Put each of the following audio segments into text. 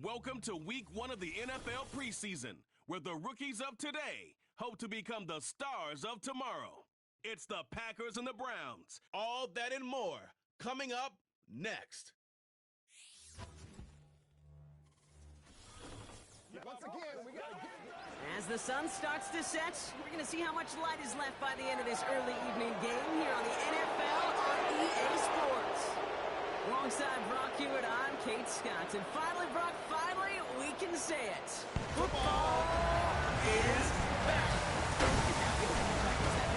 Welcome to week 1 of the NFL preseason, where the rookies of today hope to become the stars of tomorrow. It's the Packers and the Browns. All that and more coming up next. Once again, we gotta get As the sun starts to set, we're going to see how much light is left by the end of this early evening game here on the NFL on EA Sports. Alongside Brock Hewitt, I'm Kate Scott. And finally, Brock, we can say it. Football is back.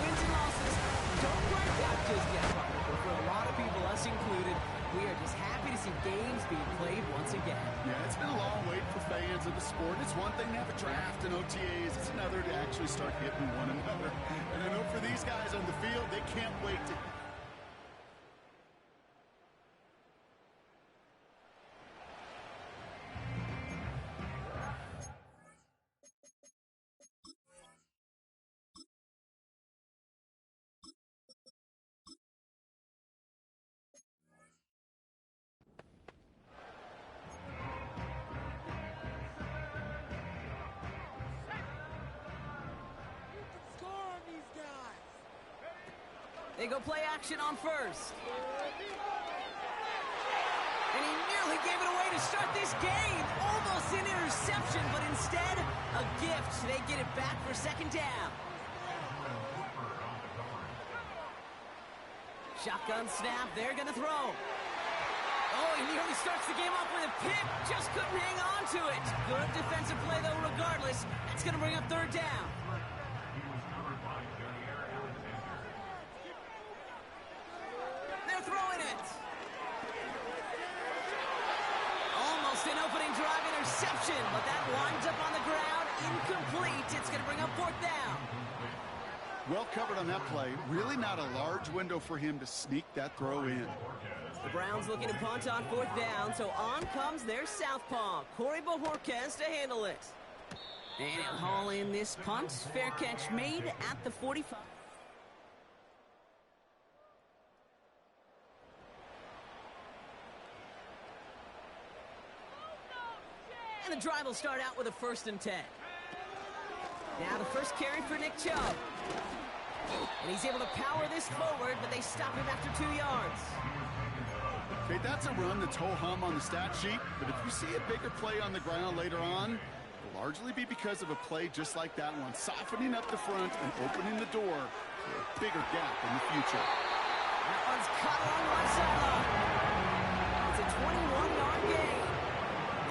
Wins and losses don't quite count just yet, but for a lot of people, us included, we are just happy to see games being played once again. Yeah, it's been a long wait for fans of the sport. It's one thing to have a draft and OTAs. It's another to actually start hitting one another. And I know for these guys on the field, they can't wait to... They go play action on first. And he nearly gave it away to start this game. Almost an interception, but instead, a gift. They get it back for second down. Shotgun snap. They're going to throw. Oh, he nearly starts the game off with a pick. Just couldn't hang on to it. Good defensive play, though, regardless. That's going to bring up third down. Throwing it. Almost an opening drive interception, but that winds up on the ground, incomplete. It's going to bring up fourth down. Well covered on that play. Really not a large window for him to sneak that throw in. The Browns looking to punt on fourth down, so on comes their southpaw, Corey Bojorquez, to handle it. And he'll haul in this punt. Fair catch made at the 45. And the drive will start out with a 1st and 10. Now the first carry for Nick Chubb. And he's able to power this forward, but they stop him after 2 yards. Okay, that's a run that's ho-hum on the stat sheet, but if you see a bigger play on the ground later on, it'll largely be because of a play just like that one, softening up the front and opening the door for a bigger gap in the future. That one's caught along the right sideline. It's a 21-yard gain.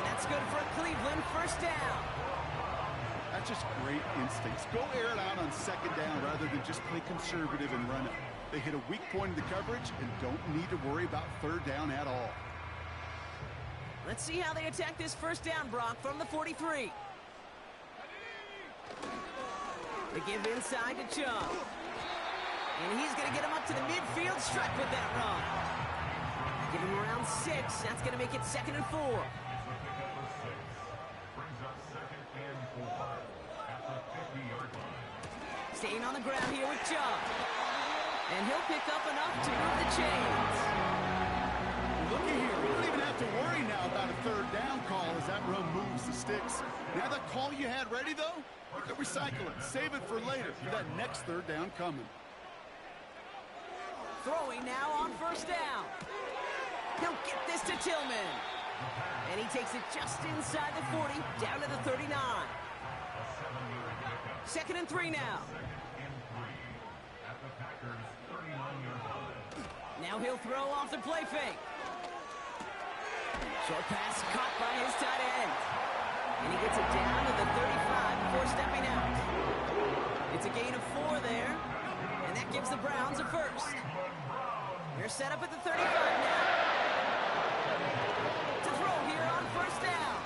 That's good for a Cleveland first down. That's just great instincts. Go air it out on second down rather than just play conservative and run it. They hit a weak point in the coverage and don't need to worry about third down at all. Let's see how they attack this first down, Brock, from the 43. They give inside to Chubb. And he's going to get him up to the midfield stripe with that run. Give him around 6. That's going to make it 2nd and 4. Staying on the ground here with Chubb. And he'll pick up enough to move the chains. Looky here, we don't even have to worry now about a third down call as that run moves the sticks. Now that call you had ready, though, you can recycle it. Save it for later for that next third down coming. Throwing now on first down. He'll get this to Tillman. And he takes it just inside the 40, down to the 39. 2nd and 3 now. Now he'll throw off the play fake. Short pass caught by his tight end. And he gets it down to the 35 before stepping out. It's a gain of 4 there. And that gives the Browns a first. They're set up at the 35 now. To throw here on first down.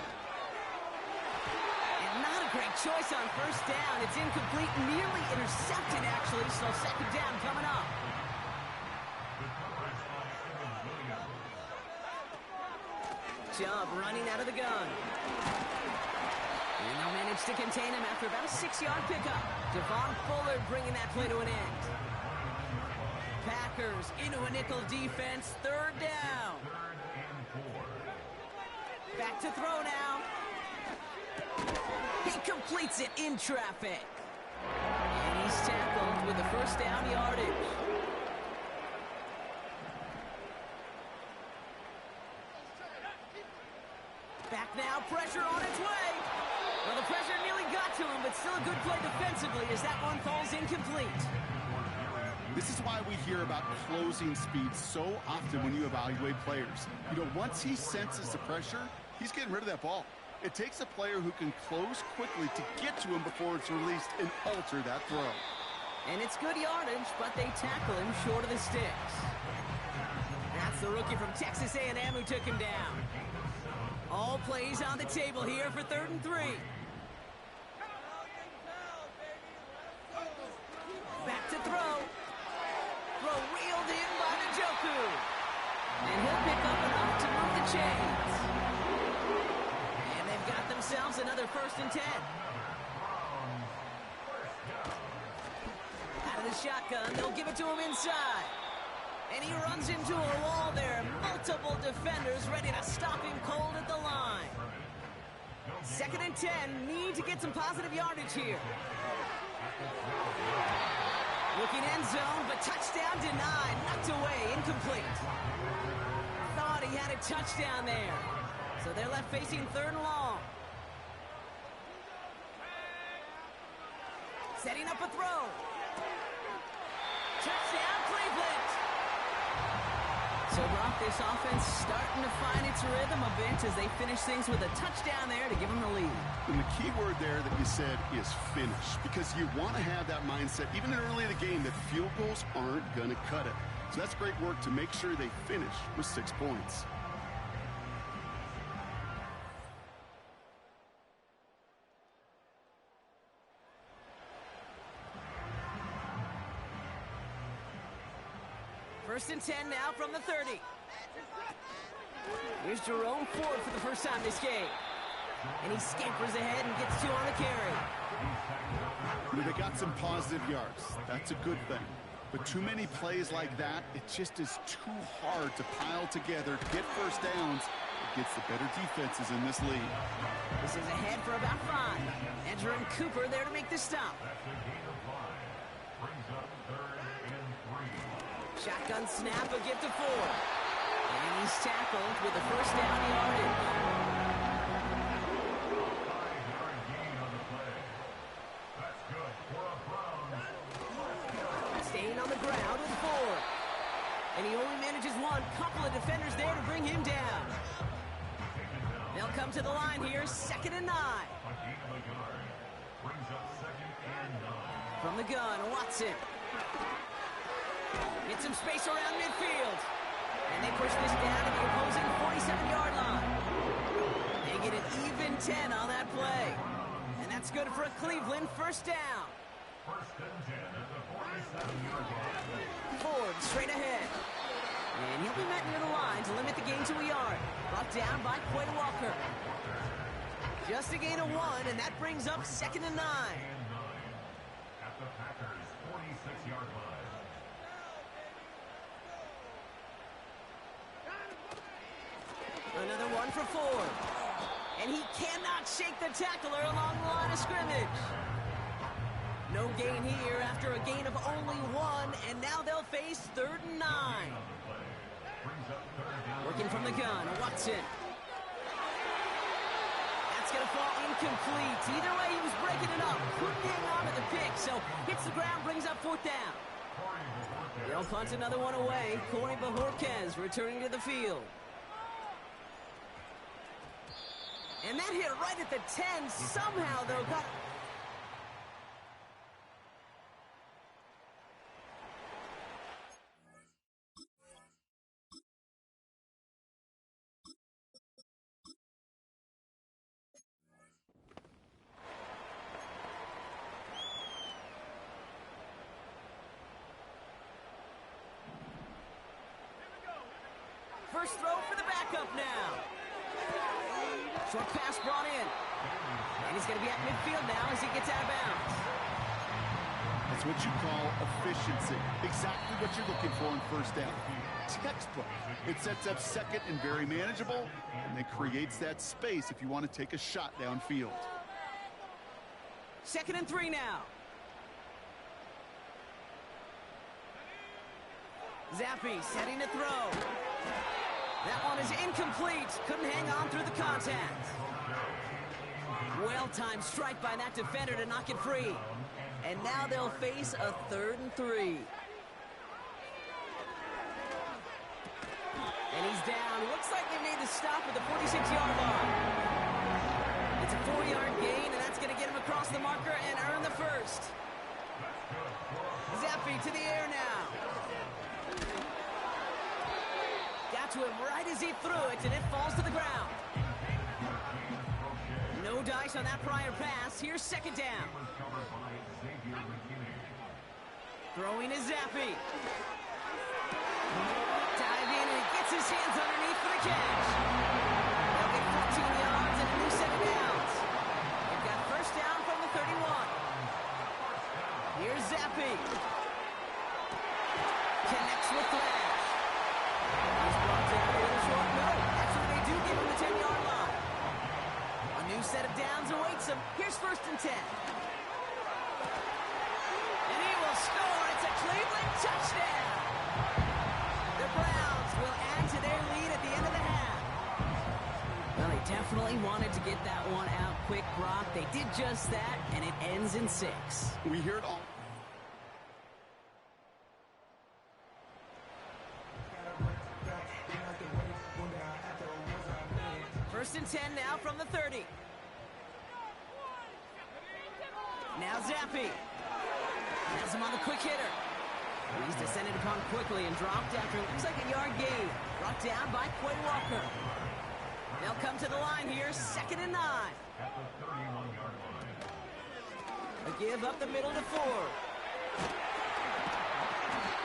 Great choice on first down. It's incomplete, nearly intercepted, actually, so second down coming up. Chubb running out of the gun. And they'll manage to contain him after about a 6-yard pickup. Devon Fuller bringing that play to an end. Packers into a nickel defense, third down. Back to throw now. completes it in traffic. And he's tackled with the first down yardage. Back now, pressure on its way. Well, the pressure nearly got to him, but still a good play defensively as that one falls incomplete. This is why we hear about closing speed so often when you evaluate players. You know, once he senses the pressure, he's getting rid of that ball. It takes a player who can close quickly to get to him before it's released and alter that throw. And it's good yardage, but they tackle him short of the sticks. That's the rookie from Texas A&M who took him down. All plays on the table here for 3rd and 3. Back to throw. Throw reeled in by Njoku. And he'll pick up enough to move the chains. And they've got themselves another 1st and 10. Out of the shotgun, they'll give it to him inside. And he runs into a wall there. Multiple defenders ready to stop him cold at the line. 2nd and 10. Need to get some positive yardage here. Looking end zone, but touchdown denied. Knocked away, incomplete. Thought he had a touchdown there. So they're left facing 3rd and long. Setting up a throw. Touchdown, Cleveland. So, Brock, this offense starting to find its rhythm a bit as they finish things with a touchdown there to give them the lead. And the key word there that you said is finish, because you want to have that mindset, even early in the game, that field goals aren't going to cut it. So that's great work to make sure they finish with 6 points. First and 10 now from the 30. Here's Jerome Ford for the first time this game. And he scampers ahead and gets 2 on the carry. They got some positive yards. That's a good thing. But too many plays like that, it just is too hard to pile together, get first downs against the better defenses in this league. This is ahead for about 5. Edgerrin Cooper there to make the stop. Shotgun snap, a give to Ford. And he's tackled with the first down yardage. Staying on the ground with Ford. And he only manages one. Couple of defenders there to bring him down. They'll come to the line here, 2nd and 9. From the gun, Watson. Get some space around midfield. And they push this down to the opposing 47-yard line. They get an even 10 on that play. And that's good for a Cleveland first down. Ford straight ahead. And he'll be met near the line to limit the gain to a yard. Brought down by Quay Walker. Just a gain of 1, and that brings up 2nd and 9. At the Packers' 46-yard line. Another one for Ford. And he cannot shake the tackler along the line of scrimmage. No gain here after a gain of only 1, and now they'll face 3rd and 9. Working from the gun, Watson. That's going to fall incomplete. Either way, he was breaking it up. Couldn't hang on to the pick, so hits the ground, brings up 4th down. They'll punt another one away. Corey Bajorquez returning to the field. And that hit right at the 10. Somehow, though, got... First throw for the backup now. Short pass brought in. And he's going to be at midfield now as he gets out of bounds. That's what you call efficiency. Exactly what you're looking for in first down. Textbook. It sets up 2nd and very manageable, and it creates that space if you want to take a shot downfield. 2nd and 3 now. Zappe setting to throw. That one is incomplete. Couldn't hang on through the contact. Well-timed strike by that defender to knock it free. And now they'll face a 3rd and 3. And he's down. Looks like they made the stop at the 46-yard line. It's a 4-yard gain, and that's going to get him across the marker and earn the first. Zappe to the air now. Got to him right as he threw it, and it falls to the ground. No dice on that prior pass. Here's 2nd down. Throwing is Zappe. Dive in, and he gets his hands underneath for the catch. They'll get 14 yards and a new set of downs. They've got 1st down from the 31. Here's Zappe. Connects with Flash. He's brought down a little short. No, actually they do give him the 10-yard line. A new set of downs awaits him. Here's 1st and 10. And he will score. It's a Cleveland touchdown. The Browns will add to their lead at the end of the half. Well, they definitely wanted to get that one out quick, Brock. They did just that, and it ends in 6. We hear it all. 1st and 10 now from the 30. Now Zappe. Has him on the quick hitter. He's descended upon quickly and dropped after it looks like a yard gain. Brought down by Quay Walker. They'll come to the line here, 2nd and 9. At the 31-yard line. A give up the middle to Ford.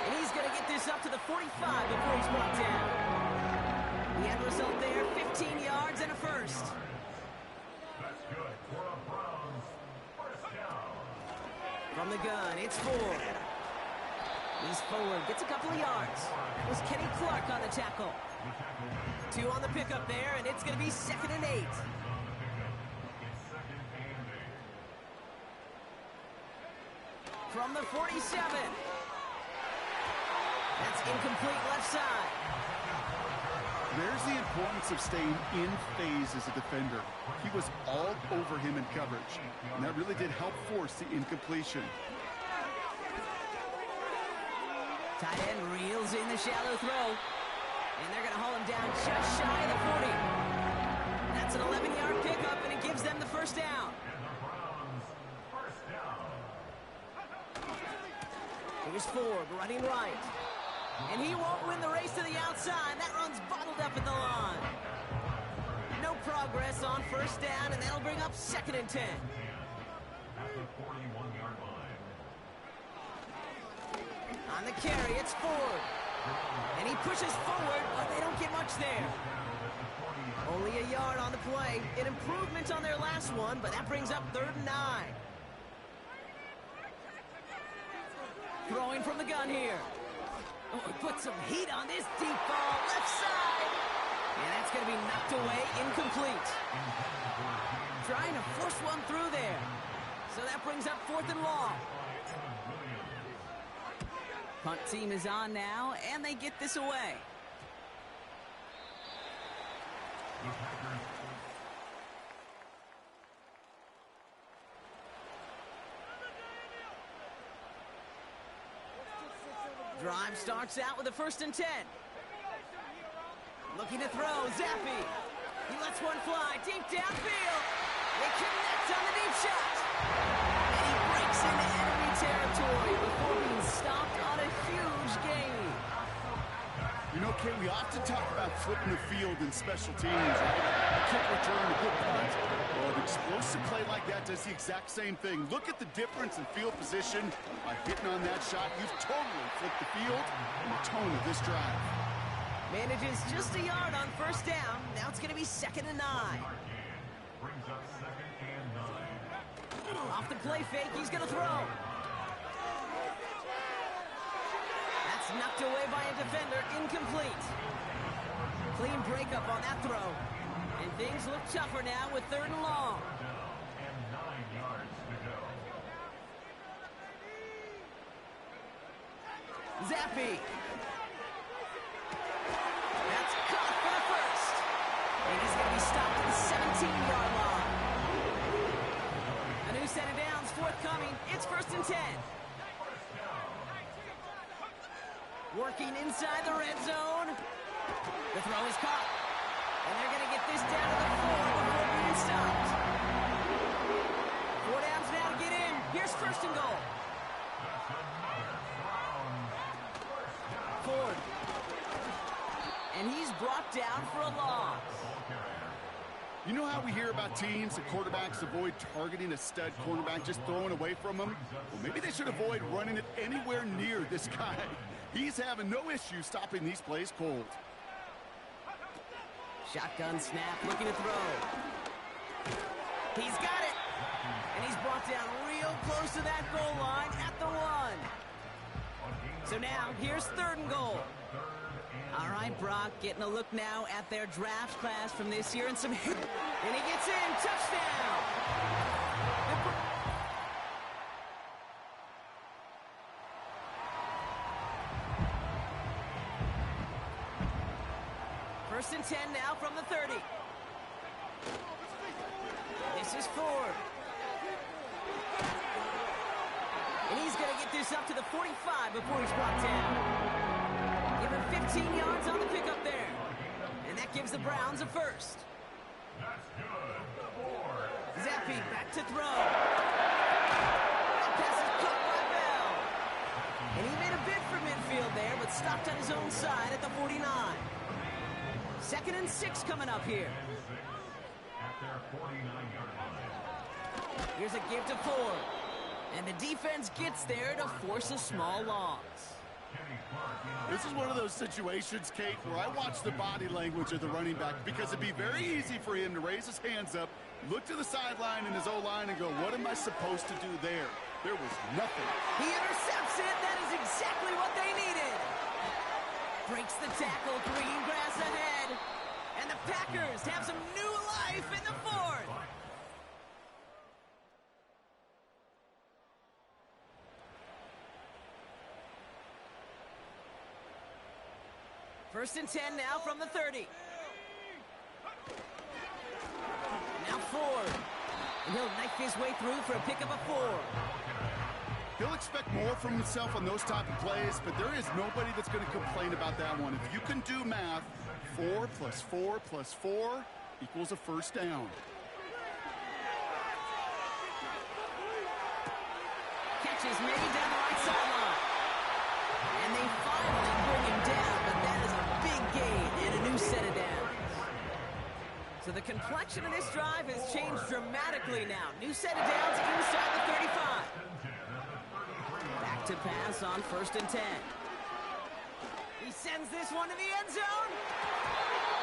And he's going to get this up to the 45 before he's brought down. The end result there, 15 yards and a first. That's good for the Browns. 1st down. From the gun, it's Ford. He's forward, gets a couple of yards. That was Kenny Clark on the tackle. 2 on the pickup there, and it's going to be 2nd and 8. From the 47. That's incomplete left side. There's the importance of staying in phase as a defender. He was all over him in coverage, and that really did help force the incompletion. Tight end reels in the shallow throw, and they're going to haul him down just shy of the 40. That's an 11-yard pickup, and it gives them the 1st down. Here's Ford running right. And he won't win the race to the outside. That run's bottled up at the line. No progress on 1st down, and that'll bring up 2nd and 10. At the 41-yard line. On the carry, it's Ford. And he pushes forward, but they don't get much there. Only a yard on the play. An improvement on their last one, but that brings up 3rd and 9. Throwing from the gun here. Oh, he put some heat on this deep ball, left side. And that's going to be knocked away, incomplete. Trying to force one through there. So that brings up 4th and long. Punt team is on now, and they get this away. Drive starts out with a 1st and 10. Looking to throw, Zappe. He lets one fly, deep downfield. They connect on the deep shot. And he breaks into enemy territory before being stopped on a huge gain. You know, Kay, we often talk about flipping the field in special teams, right? A kick return, a good punt. Well, an explosive play like that does the exact same thing. Look at the difference in field position. By hitting on that shot, you've totally flipped the field and the tone of this drive. Manages just a yard on 1st down. Now it's going to be 2nd and 9. Brings up 2nd and 9. Off the play fake, he's going to throw. That's knocked away by a defender, incomplete. Clean breakup on that throw. And things look tougher now with 3rd and long. And 9 yards to go. Zappi. That's caught for the first. And he's going to be stopped at the 17-yard line. A new set of downs forthcoming. It's 1st and 10. Working inside the red zone. The throw is caught. And they're going to get this down to the 4 before being stopped. 4 downs now to get in. Here's 1st and goal. Ford. And he's brought down for a loss. You know how we hear about teams and quarterbacks avoid targeting a stud cornerback, just throwing away from him? Well, maybe they should avoid running it anywhere near this guy. He's having no issue stopping these plays cold. Shotgun snap, looking to throw. He's got it. And he's brought down real close to that goal line at the 1. So now, here's 3rd and goal. All right, Brock getting a look now at their draft class from this year and some hit. And he gets in, touchdown. First and 10 now from the 30. This is Ford. And he's going to get this up to the 45 before he's brought down. Give him 15 yards on the pickup there. And that gives the Browns a first. Zappi back to throw. That pass is caught by Bell. And he made a bid for midfield there, but stopped on his own side at the 49. 2nd and 6 coming up here. Here's a give to Ford. And the defense gets there to force a small loss. This is one of those situations, Kate, where I watch the body language of the running back because it'd be very easy for him to raise his hands up, look to the sideline in his O-line and go, what am I supposed to do there? There was nothing. He intercepts it. That is exactly what they needed. Breaks the tackle, green grass ahead. And the Packers have some new life in the 4th. First and 10 now from the 30. Now Ford. And he'll knife his way through for a pickup of 4. He'll expect more from himself on those type of plays, but there is nobody that's going to complain about that one. If you can do math, 4 plus 4 plus 4 equals a first down. Catch is made down the right sideline. And they finally bring him down, but that is a big gain and a new set of downs. So the complexion of this drive has changed dramatically now. New set of downs inside the 35. Back to pass on 1st and 10. He sends this one to the end zone.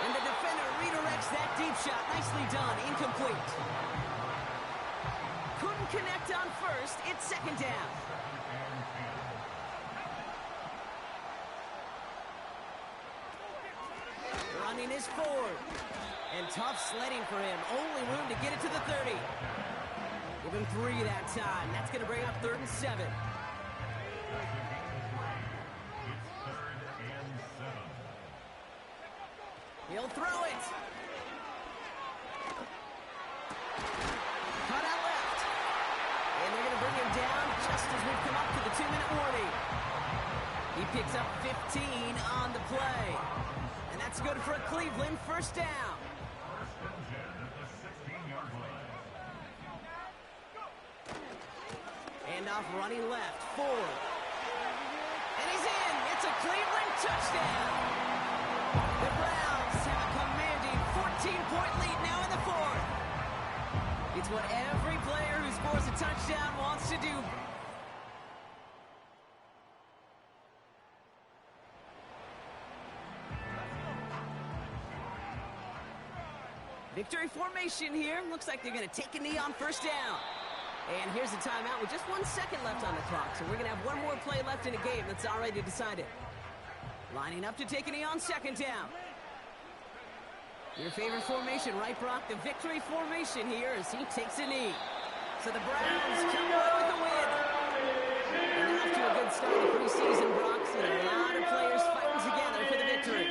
And the defender redirects that deep shot. Nicely done. Incomplete. Couldn't connect on 1st. It's 2nd down. Running is Ford. And tough sledding for him. Only room to get it to the 30. Give him 3 that time. That's going to bring up 3rd and 7. He'll throw it. Cut out left. And they're going to bring him down just as we've come up to the 2-minute warning. He picks up 15 on the play. And that's good for a Cleveland first down. Handoff running left. Ford. And he's in. It's a Cleveland touchdown. The Browns have a commanding 14-point lead now in the 4th. It's what every player who scores a touchdown wants to do. Victory formation here. Looks like they're going to take a knee on 1st down. And here's a timeout with just 1 second left on the clock. So we're going to have one more play left in a game that's already decided. Lining up to take a knee on 2nd down. Your favorite formation, right, Brock? The victory formation here as he takes a knee. So the Browns come away with the win. And they'll have to a good start in the preseason, Brock. Seen a lot of players fighting together for the victory.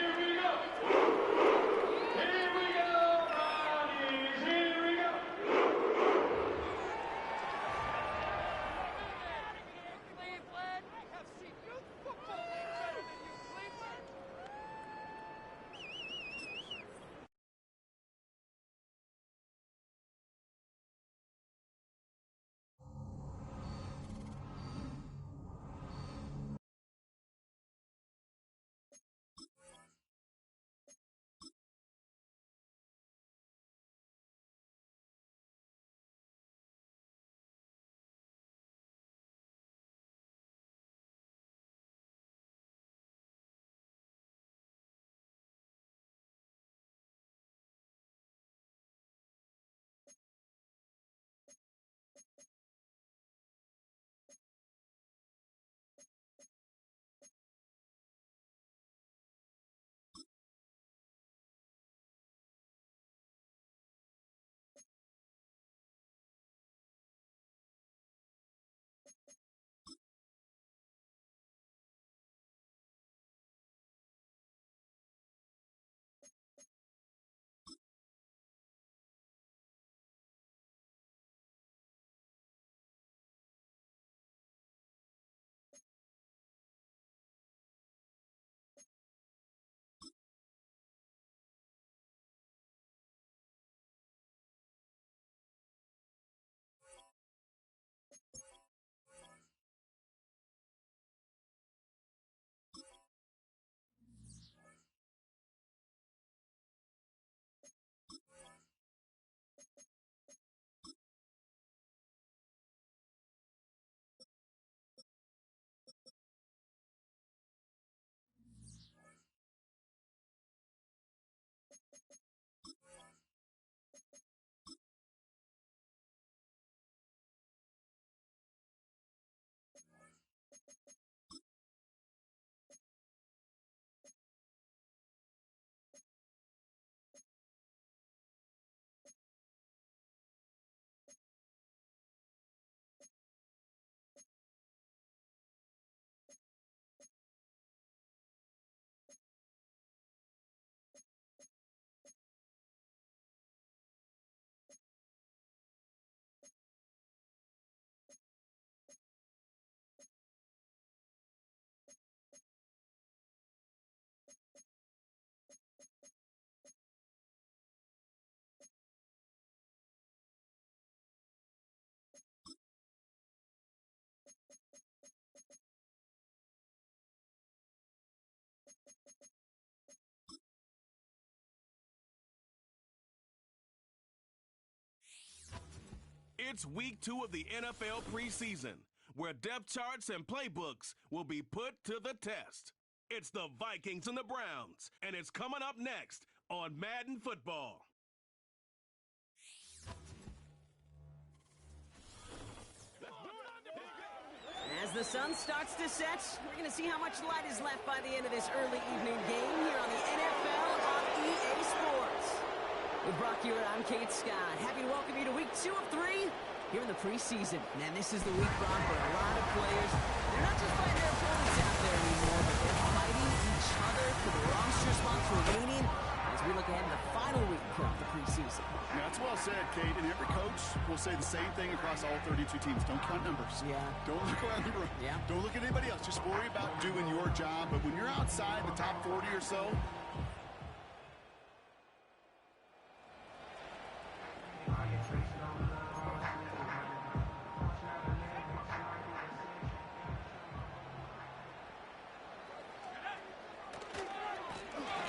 It's week 2 of the NFL preseason, where depth charts and playbooks will be put to the test. It's the Vikings and the Browns, and it's coming up next on Madden Football. As the sun starts to set, we're going to see how much light is left by the end of this early evening game here on the NFL on EA Sports. With Brock Hewitt, I'm Kate Scott. Happy to welcome you to week 2 of 3 here in the preseason. Man, this is the week, Brock, for a lot of players. They're not just fighting their opponents out there anymore, but they're fighting each other for the roster spots remaining as we look ahead to the final week of the preseason. Yeah, that's well said, Kate. And every coach will say the same thing across all 32 teams. Don't count numbers. Yeah. Don't look around the room. Yeah. Don't look at anybody else. Just worry about doing your job. But when you're outside the top 40 or so,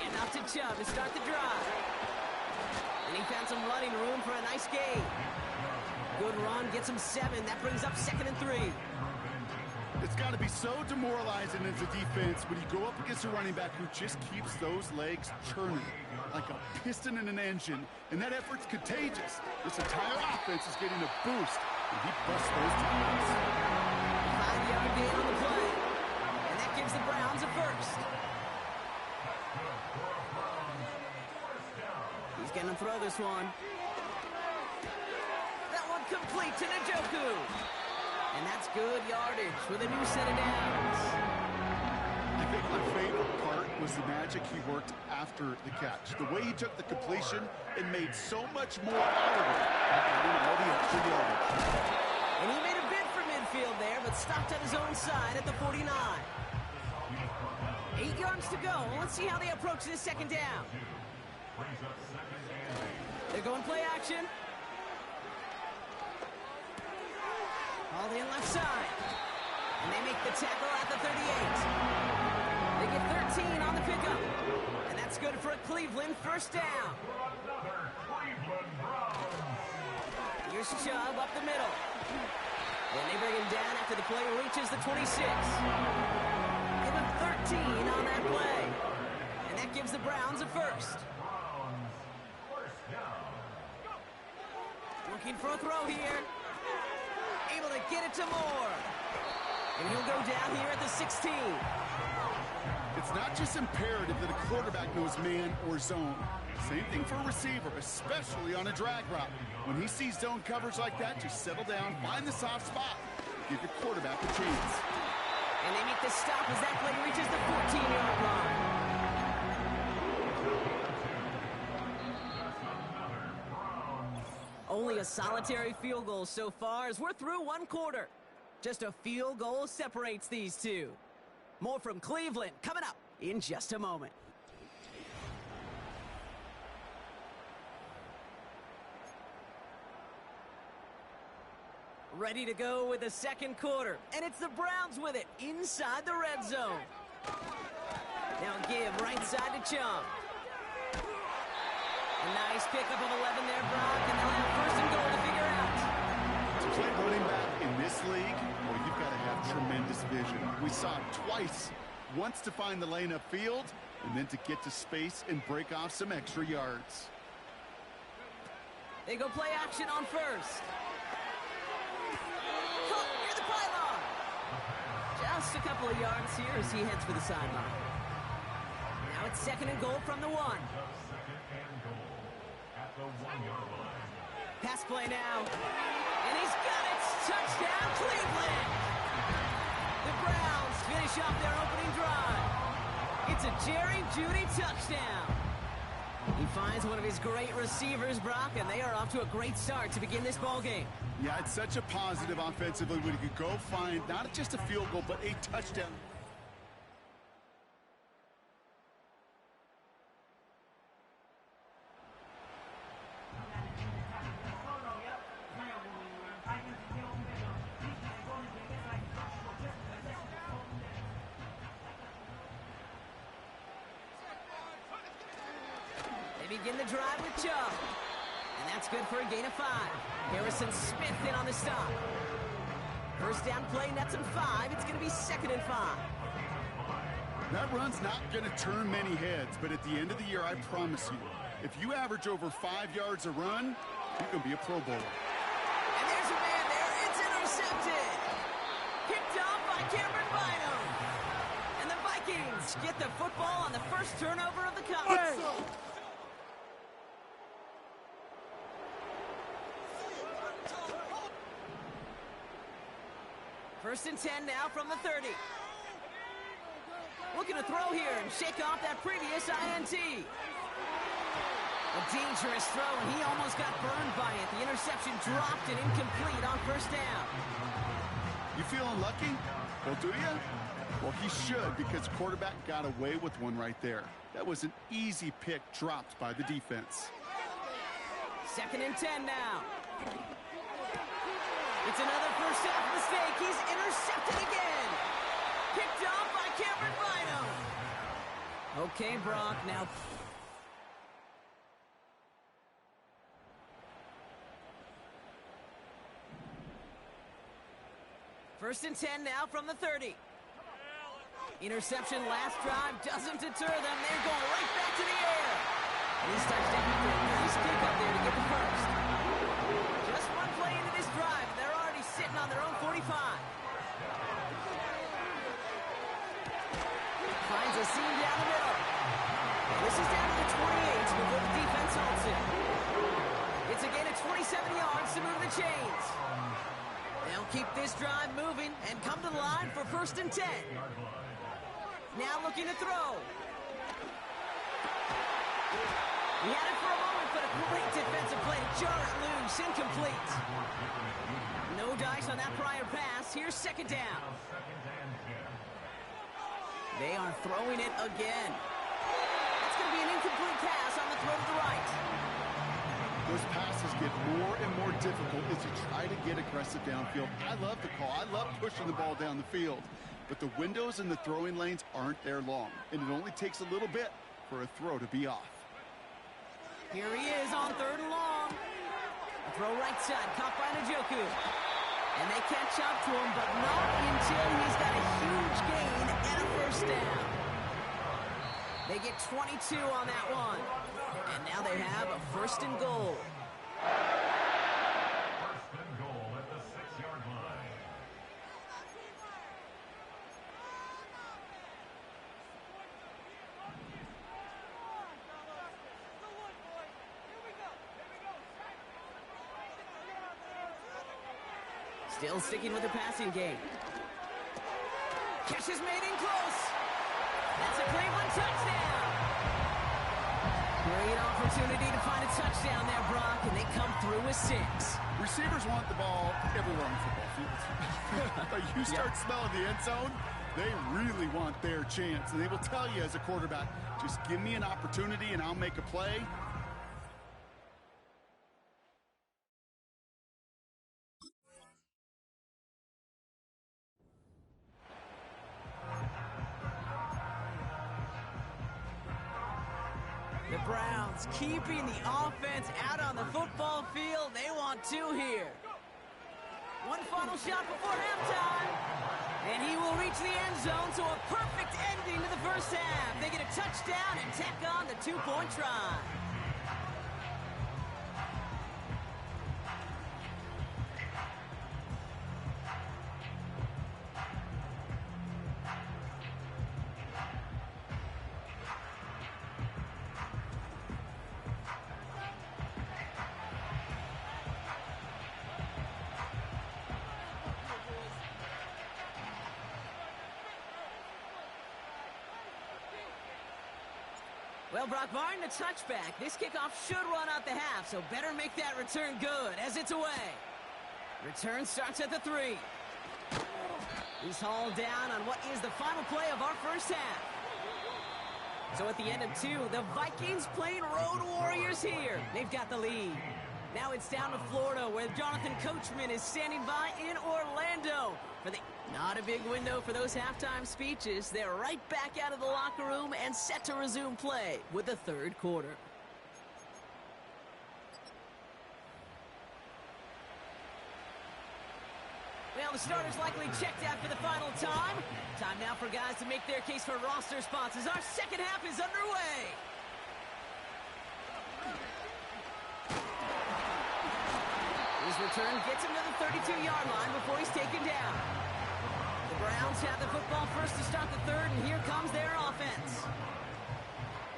And out to Chubb to start the drive. And he found some running room for a nice gain. Good run, gets him 7. That brings up 2nd and 3. it's got to be so demoralizing as a defense when you go up against a running back who just keeps those legs churning like a piston in an engine. And that effort's contagious. This entire offense is getting a boost, and he busts those tackles. 5-yard gain on the play. And that gives the Browns a first. He's going to throw this one. That one complete to Njoku. And that's good yardage with a new set of downs. I think my favorite part was the magic he worked after the catch. The way he took the completion and made so much more out of it. All the extra yardage. And he made a bid for midfield there, but stopped on his own side at the 49. 8 yards to go. Let's see how they approach this second down. They're going play action. All in left side. And they make the tackle at the 38. They get 13 on the pickup. And that's good for a Cleveland first down. Here's Chubb up the middle. And they bring him down after the play reaches the 26. Give him 13 on that play. And that gives the Browns a first. Looking for a throw here. Able to get it to Moore. And he'll go down here at the 16. It's not just imperative that a quarterback knows man or zone. Same thing for a receiver, especially on a drag route. When he sees zone coverage like that, just settle down, find the soft spot, give your quarterback a chance. And they make the stop as that play reaches the 14-yard line. Only a solitary field goal so far as we're through one quarter. Just a field goal separates these two. More from Cleveland coming up in just a moment. Ready to go with the second quarter. And it's the Browns with it inside the red zone. Now give right side to Chum. A nice pickup of 11 there, Brock. And they'll have first and goal to figure out. To play running back in this league, well, you've got to have tremendous vision. We saw it twice. Once to find the lane upfield, and then to get to space and break off some extra yards. They go play action on first. Caught near the pylon. Just a couple of yards here as he heads for the sideline. Now it's second and goal from the 1. Pass play now. And he's got it. Touchdown, Cleveland. The Browns finish off their opening drive. It's a Jerry Jeudy touchdown. He finds one of his great receivers, Brock, and they are off to a great start to begin this ball game. Yeah, it's such a positive offensively when you could go find not just a field goal, but a touchdown. Begin the drive with Chubb. And that's good for a gain of 5. Harrison Smith in on the stop. First down play, nets him 5. It's going to be second and 5. That run's not going to turn many heads, but at the end of the year, I promise you, if you average over 5 yards a run, you're going to be a Pro Bowler. And there's a man there. It's intercepted. Picked off by Cameron Bynum. And the Vikings get the football on the first turnover of the contest. First and 10 now from the 30. Looking to throw here and shake off that previous INT. A dangerous throw, and he almost got burned by it. The interception dropped and incomplete on first down. You feeling lucky? Well, do you? Well, he should, because the quarterback got away with one right there. That was an easy pick dropped by the defense. Second and 10 now. It's another first half mistake. He's intercepted again. Picked off by Cameron Bynum. Okay, Brock, now. First and 10 now from the 30. Interception last drive doesn't deter them. They're going right back to the air. And he's touchdown after a nice kick up there to get the first. Just one play into this drive. They're already sitting on their own 45. Finds a seam down the middle. And this is down to the 28 before the defense holds it. It's a gain of 27 yards to move the chains. They'll keep this drive moving and come to the line for 1st and 10. Now looking to throw. He had it for a moment, but a great defensive play to jar it loose. Incomplete. No dice on that prior pass. Here's 2nd down. They are throwing it again. It's going to be an incomplete pass on the throw to the right. Those passes get more and more difficult as you try to get aggressive downfield. I love the call. I love pushing the ball down the field. But the windows in the throwing lanes aren't there long, and it only takes a little bit for a throw to be off. Here he is on 3rd and long. A throw right side, caught by Njoku. And they catch up to him, but not until he's got a huge gain and a 1st down. They get 22 on that one. And now they have a 1st and goal. 1st and goal at the 6-yard line. Still sticking with the passing game. Catch is made in close. That's a Cleveland touchdown. Great opportunity to find a touchdown there, Brock, and they come through with 6. Receivers want the ball everywhere on the football field. But you start smelling the end zone, they really want their chance. And they will tell you as a quarterback, just give me an opportunity and I'll make a play. The Browns keeping the offense out on the football field. They want 2 here. One final shot before halftime. And he will reach the end zone, so a perfect ending to the 1st half. They get a touchdown and tack on the 2-point try. Well, Brock, barring the touchback, this kickoff should run out the half, so better make that return good as it's away. Return starts at the 3. He's hauled down on what is the final play of our 1st half. So at the end of 2, the Vikings playing Road Warriors here. They've got the lead. Now it's down to Florida, where Jonathan Coachman is standing by in Orlando. Not a big window for those halftime speeches. They're right back out of the locker room and set to resume play with the 3rd quarter. Well, the starter's likely checked out for the final time. Time now for guys to make their case for roster spots as our 2nd half is underway. His return gets him to the 32-yard line before he's taken down. The Browns have the football first to start the 3rd, and here comes their offense.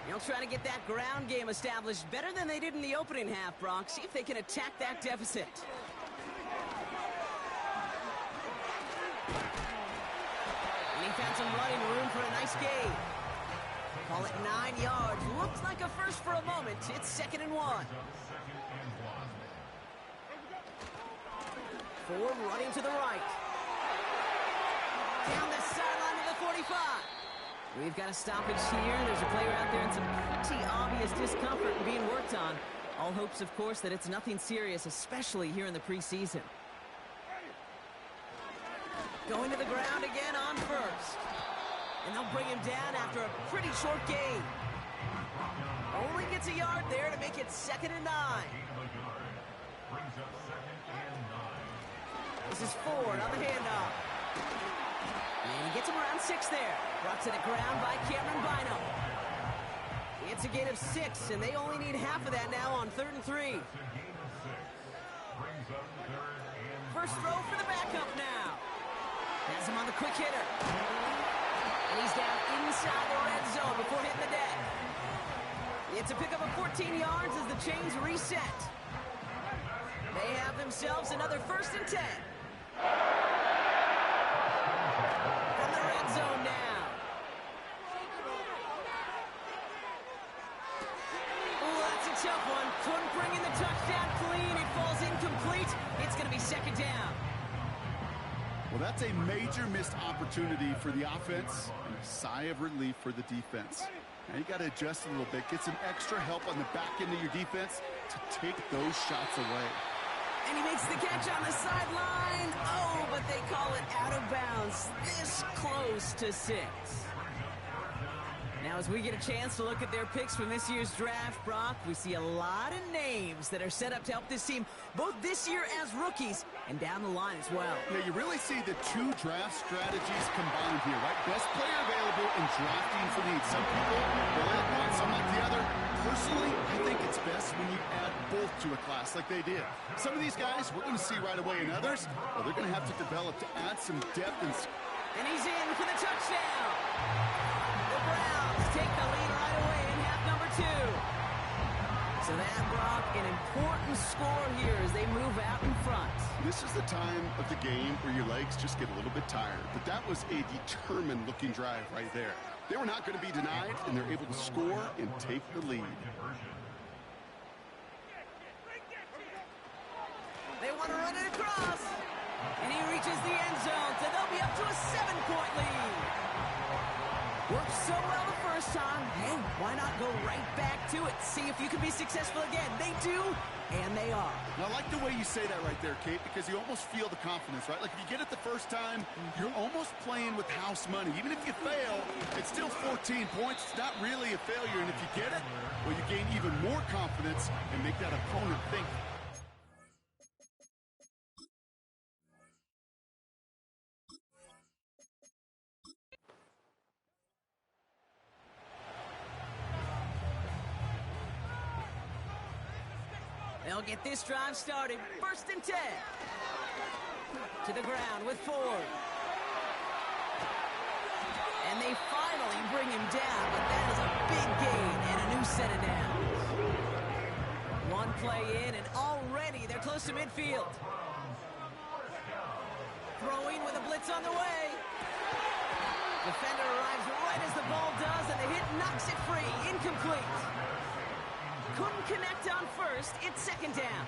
They'll try to get that ground game established better than they did in the opening half, Brock. See if they can attack that deficit. And he found some running room for a nice gain. Call it 9 yards. Looks like a first for a moment. It's 2nd and 1. 4 running to the right. Down the sideline to the 45. We've got a stoppage here. There's a player out there in some pretty obvious discomfort being worked on. All hopes, of course, that it's nothing serious, especially here in the preseason. Going to the ground again on 1st. And they'll bring him down after a pretty short gain. Only gets a yard there to make it 2nd and 9. This is Ford on the handoff. And he gets him around 6 there. Brought to the ground by Cameron Bynum. It's a gain of 6, and they only need half of that now on 3rd and 3. First throw for the backup now. Has him on the quick hitter. And he's down inside the red zone before hitting the deck. It's a pickup of 14 yards as the chains reset. They have themselves another 1st and 10. From the red zone now. Oh, that's a tough one. Couldn't bring in the touchdown clean. It falls incomplete. It's going to be second down. Well, that's a major missed opportunity for the offense and a sigh of relief for the defense. Now you got to adjust a little bit, get some extra help on the back end of your defense to take those shots away. And he makes the catch on the sideline. Oh, but they call it out of bounds. This close to 6. Now, as we get a chance to look at their picks from this year's draft, Brock, we see a lot of names that are set up to help this team, both this year as rookies and down the line as well. Yeah, you really see the two draft strategies combined here, right? Best player available and drafting for need. Some people will add one, some like the other. Personally, I think it's best when you add both to a class like they did. Some of these guys we're going to see right away, and others, well, they're going to have to develop to add some depth. And he's in for the touchdown. The Browns take the lead right away in half number 2. So that, Brock, an important score here as they move out in front. This is the time of the game where your legs just get a little bit tired. But that was a determined-looking drive right there. They were not going to be denied, and they're able to score and take the lead. They want to run it across. And he reaches the end zone, so they'll be up to a 7-point lead. Worked so well the first time. Hey, why not go right back to it? See if you can be successful again. They do, and they are. And I like the way you say that right there, Kate, because you almost feel the confidence, right? Like if you get it the first time, you're almost playing with house money. Even if you fail, it's still 14 points. It's not really a failure. And if you get it, well, you gain even more confidence and make that opponent think. They'll get this drive started. 1st and 10. To the ground with Ford. And they finally bring him down, but that is a big gain and a new set of downs. One play in, and already they're close to midfield. Throwing with a blitz on the way. Defender arrives right as the ball does, and the hit knocks it free. Incomplete. Couldn't connect on first. It's 2nd down.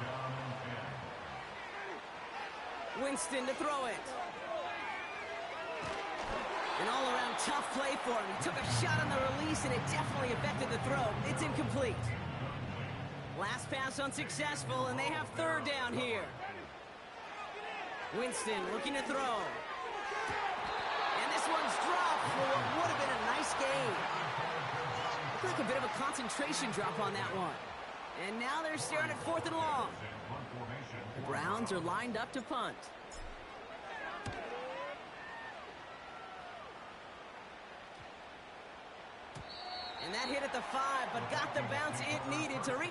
Winston to throw it. An all-around tough play for him. He took a shot on the release, and it definitely affected the throw. It's incomplete. Last pass unsuccessful, and they have 3rd down here. Winston looking to throw. And this one's dropped for what would have been a nice game. Looked like a bit of a concentration drop on that one. And now they're staring at 4th and long. The Browns are lined up to punt. And that hit at the 5, but got the bounce it needed to reach.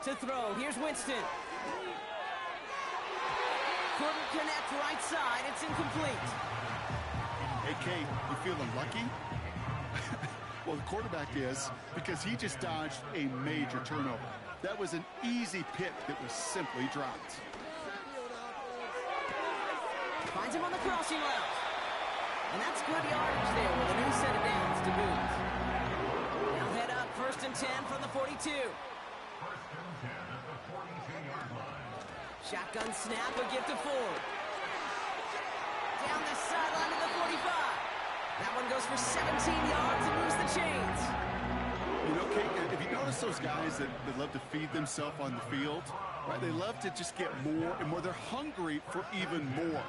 To throw. Here's Winston. Couldn't connect right side. It's incomplete. Hey, Kate, you feeling lucky? Well, the quarterback is, because he just dodged a major turnover. That was an easy pick that was simply dropped. Finds him on the crossing route. And that's good yardage there with a new set of downs to boot. Now head up 1st and 10 from the 42. Shotgun snap, a give to Ford. Down the sideline to the 45. That one goes for 17 yards and moves the chains. You know, Kate, if you notice those guys that love to feed themselves on the field, right? They love to just get more and more. They're hungry for even more.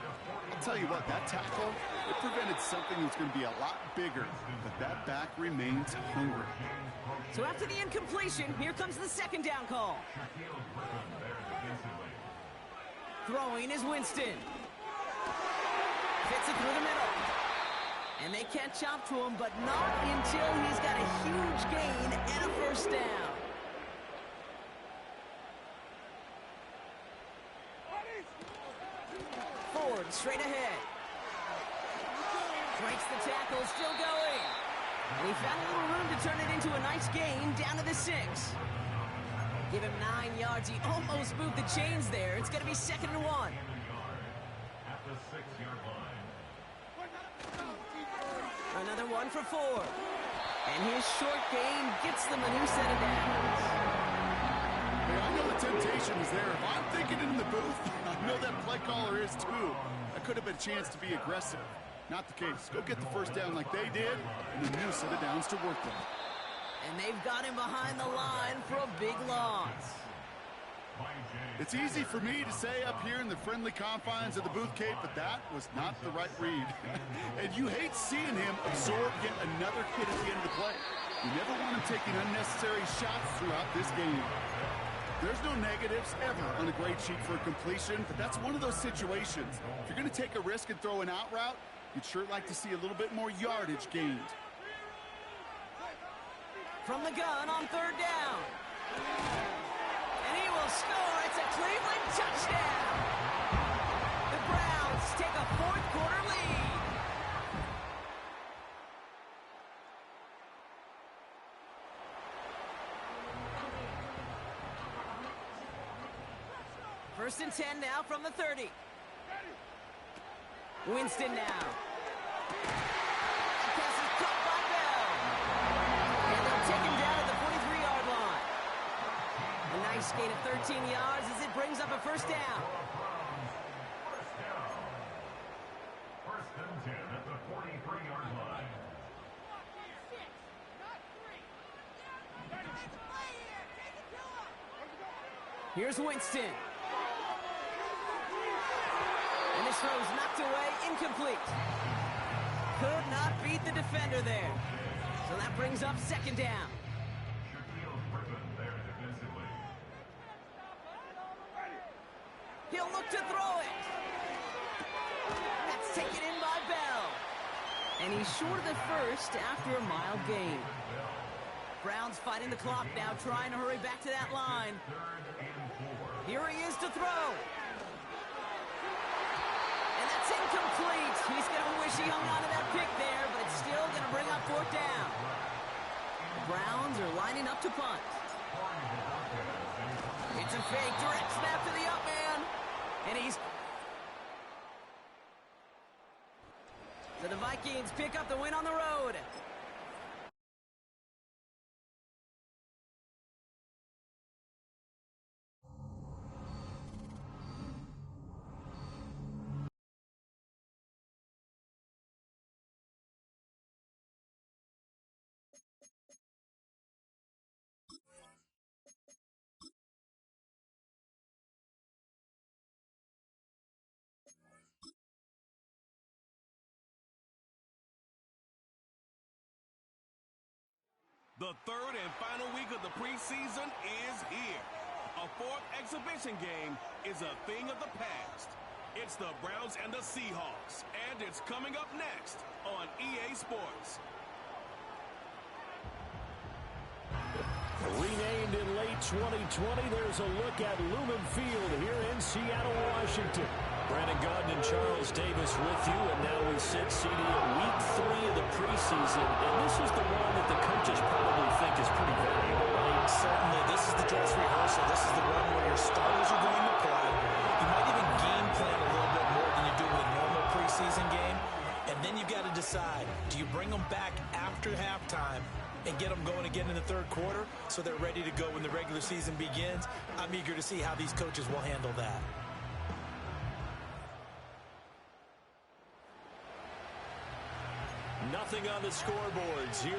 I'll tell you what, that tackle, it prevented something that's going to be a lot bigger, but that back remains hungry. So after the incompletion, here comes the 2nd down call. Throwing is Winston. Fits it through the middle. And they catch up to him, but not until he's got a huge gain and a 1st down. Straight ahead. Breaks the tackle, still going. And he found a little room to turn it into a nice gain, down to the 6. Give him 9 yards. He almost moved the chains there. It's going to be 2nd and 1. At the 6-yard line. Another one for 4. And his short gain gets them a new set of downs. Hey, I know the temptation is there. If I'm thinking it in the booth, I know that play caller is too. That could have been a chance to be aggressive. Not the case. Go get the first down like they did, and a new set of downs to work with. And they've got him behind the line for a big loss. It's easy for me to say up here in the friendly confines of the booth, Kate, but that was not the right read. And you hate seeing him absorb yet another hit at the end of the play. You never want him taking unnecessary shots throughout this game. There's no negatives ever on a grade sheet for a completion, but that's one of those situations. If you're going to take a risk and throw an out route, you'd sure like to see a little bit more yardage gained. From the gun on 3rd down. And he will score. It's a Cleveland touchdown. The Browns take a 4th quarter lead. First and 10 now from the 30. Winston now. That pass is caught by Bell. And they'll take him down at the 43-yard line. A nice gain of 13 yards as it brings up a 1st down. First and 10 at the 43-yard line. Here's Winston. And this throw's knocked away, incomplete. Could not beat the defender there. So that brings up 2nd down. He'll look to throw it. That's taken in by Bell. And he's short of the 1st after a mild gain. Browns fighting the clock now, trying to hurry back to that line. Here he is to throw. And that's incomplete. He's going to wish he hung on to that pick there, but it's still going to bring up 4th down. The Browns are lining up to punt. It's a fake, direct snap to the up man. And so the Vikings pick up the win on the road. The 3rd and final week of the preseason is here. A 4th exhibition game is a thing of the past. It's the Browns and the Seahawks, and it's coming up next on EA Sports. Renamed in late 2020, there's a look at Lumen Field here in Seattle, Washington. Brandon Gaudin and Charles Davis with you, and now we sit CD at week 3 of the preseason, and this is the one that the coaches probably think is pretty valuable, right? Certainly, this is the dress rehearsal. This is the one where your starters are going to play. You might even game plan a little bit more than you do with a normal preseason game, and then you've got to decide, do you bring them back after halftime and get them going again in the 3rd quarter so they're ready to go when the regular season begins? I'm eager to see how these coaches will handle that. Nothing on the scoreboard, 0-0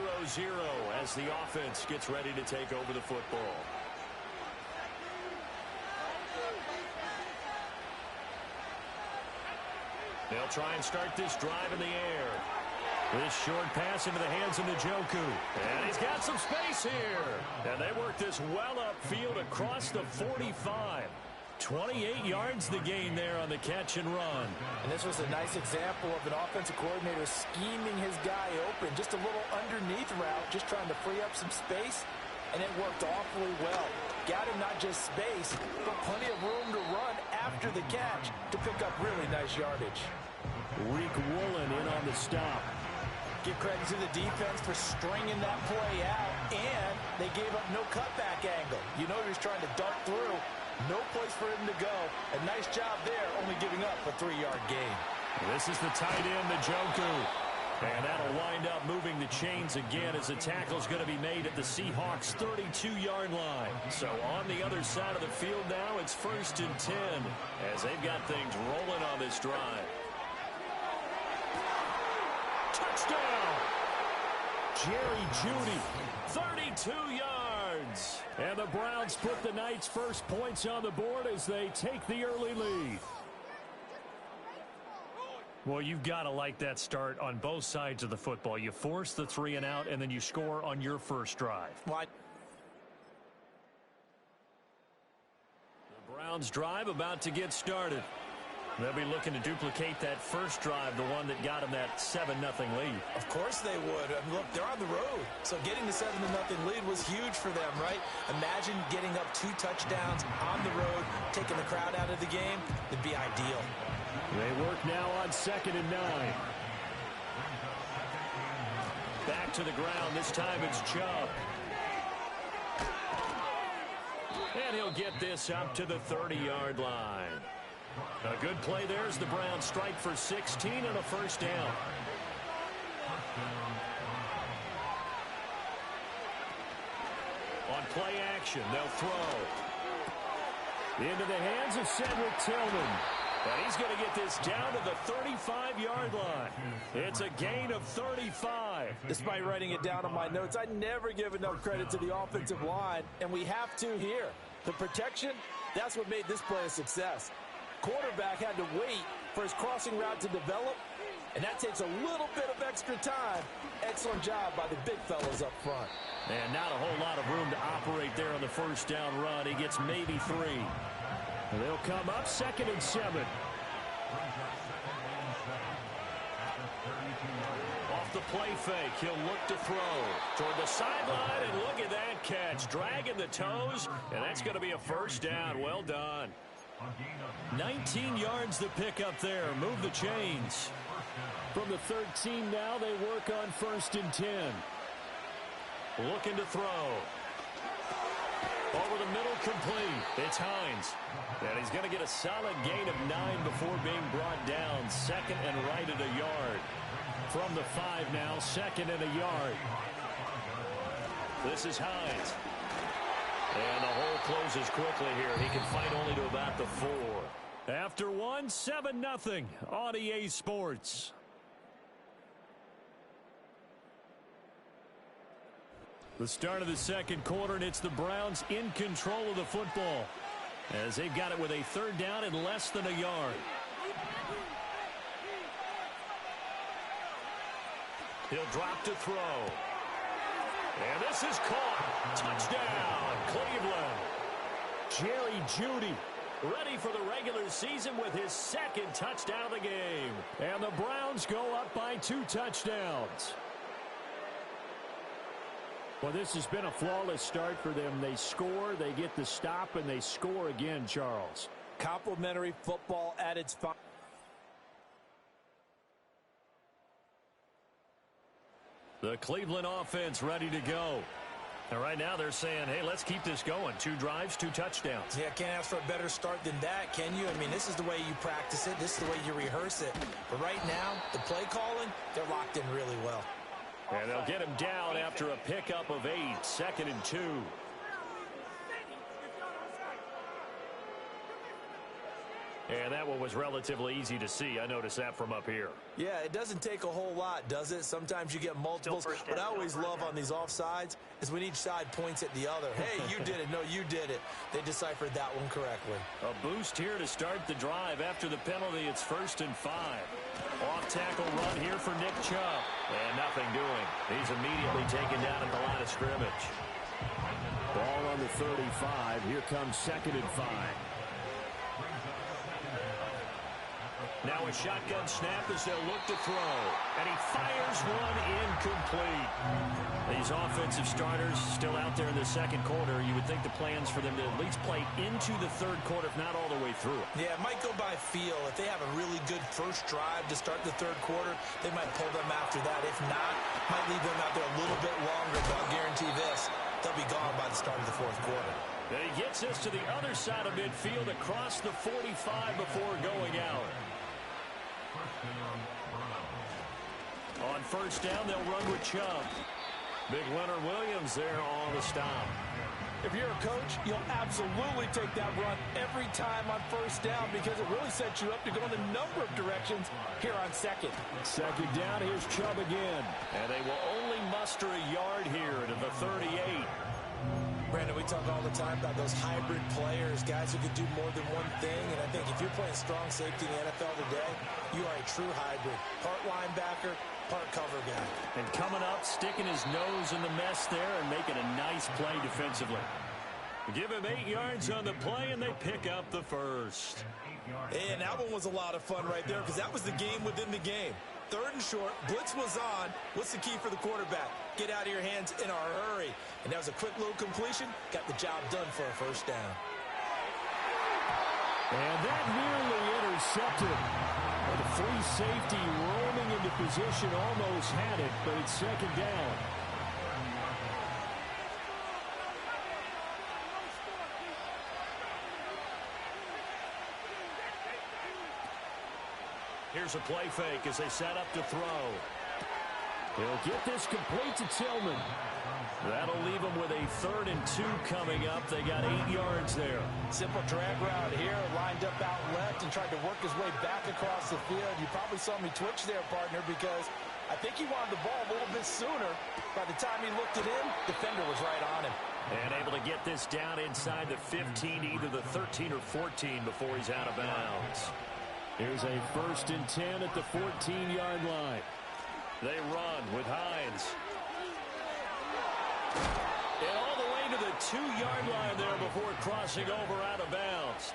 as the offense gets ready to take over the football. They'll try and start this drive in the air. This short pass into the hands of Njoku. And he's got some space here. And they work this well upfield across the 45. 28 yards the gain there on the catch and run. And this was a nice example of an offensive coordinator scheming his guy open. Just a little underneath route, just trying to free up some space. and it worked awfully well. Got him not just space, but plenty of room to run after the catch to pick up really nice yardage. Reek Woolen in on the stop. Give credit to the defense for stringing that play out, and they gave up no cutback angle. You know he was trying to dart through. No place for him to go. A nice job there, only giving up a 3-yard gain. This is the tight end, Njoku. And that'll wind up moving the chains again as the tackle's going to be made at the Seahawks' 32-yard line. So on the other side of the field now, it's 1st and 10 as they've got things rolling on this drive. Touchdown! Jerry Jeudy, 32 yards. And the Browns put the Knights' first points on the board as they take the early lead. Well, you've got to like that start on both sides of the football. You force the 3 and out, and then you score on your first drive. Why? The Browns drive about to get started. They'll be looking to duplicate that first drive, the one that got them that 7-0 lead. Of course they would. I mean, look, they're on the road. So getting the 7-0 lead was huge for them, right? Imagine getting up 2 touchdowns on the road, taking the crowd out of the game. It'd be ideal. They work now on 2nd and 9. Back to the ground. This time it's Chubb. And he'll get this up to the 30-yard line. A good play there as the Browns strike for 16 and a first down. On play action, they'll throw. Into the hands of Cedric Tillman. And he's going to get this down to the 35-yard line. It's a gain of 35. Despite writing it down on my notes, I never give enough credit to the offensive line, and we have to here. The protection, that's what made this play a success. Quarterback had to wait for his crossing route to develop, and that takes a little bit of extra time. Excellent job by the big fellas up front. And not a whole lot of room to operate there on the first down run. He gets maybe 3. And they'll come up 2nd and 7. Off the play fake, he'll look to throw toward the sideline, and look at that catch. Dragging the toes, and that's going to be a first down. Well done. 19 yards to pick up there. Move the chains. From the 13 now, they work on 1st and 10. Looking to throw. Over the middle, complete. It's Hines. And he's going to get a solid gain of 9 before being brought down. 2nd and right at a yard. From the 5 now, 2nd and a yard. This is Hines. And the hole closes quickly here. He can fight only to about the 4. After 1, 7-0 on EA Sports. The start of the second quarter, and it's the Browns in control of the football as they've got it with a 3rd down and less than a yard. He'll drop to throw. And this is caught. Touchdown, Cleveland. Jerry Jeudy ready for the regular season with his 2nd touchdown of the game. And the Browns go up by 2 touchdowns. Well, this has been a flawless start for them. They score, they get the stop, and they score again, Charles. Complimentary football at its finest. The Cleveland offense ready to go. And right now they're saying, hey, let's keep this going. 2 drives, 2 touchdowns. Yeah, can't ask for a better start than that, can you? I mean, this is the way you practice it. This is the way you rehearse it. But right now, the play calling, they're locked in really well. And they'll get him down after a pickup of 8, 2nd and 2. And that one was relatively easy to see. I noticed that from up here. Yeah, it doesn't take a whole lot, does it? Sometimes you get multiples. What I always love on these offsides is when each side points at the other. Hey, you did it. No, you did it. They deciphered that one correctly. A boost here to start the drive. After the penalty, it's 1st and 5. Off-tackle run here for Nick Chubb. And nothing doing. He's immediately taken down at the line of scrimmage. Ball on the 35. Here comes 2nd and 5. Now a shotgun snap as they'll look to throw. And he fires one incomplete. These offensive starters still out there in the second quarter. You would think the plans for them to at least play into the third quarter, if not all the way through. Yeah, it might go by feel. If they have a really good first drive to start the third quarter, they might pull them after that. If not, might leave them out there a little bit longer, but I'll guarantee this, they'll be gone by the start of the fourth quarter. And he gets us to the other side of midfield across the 45 before going out. On first down, they'll run with Chubb. Big Leonard Williams there on the stop. If you're a coach, you'll absolutely take that run every time on first down because it really sets you up to go in a number of directions here on second. Second down, here's Chubb again. And they will only muster a yard here to the 38. Brandon, we talk all the time about those hybrid players, guys who can do more than one thing, and I think if you're playing strong safety in the NFL today, you are a true hybrid. Part linebacker, part cover guy. And coming up, sticking his nose in the mess there and making a nice play defensively. Give him 8 yards on the play, and they pick up the first. And that one was a lot of fun right there because that was the game within the game. Third and short, blitz was on. What's the key for the quarterback? Get out of your hands in a hurry. And that was a quick little completion. Got the job done for a first down. And that nearly intercepted. The free safety roaming into position almost had it, but it's second down. Here's a play fake as they set up to throw. He'll get this complete to Tillman. That'll leave them with a 3rd and 2 coming up. They got 8 yards there. Simple drag route here, lined up out left and tried to work his way back across the field. You probably saw me twitch there, partner, because I think he wanted the ball a little bit sooner. By the time he looked it in, defender was right on him. And able to get this down inside the 15, either the 13 or 14 before he's out of bounds. Here's a 1st and 10 at the 14-yard line. They run with Hines. And all the way to the 2-yard line there before crossing over out of bounds.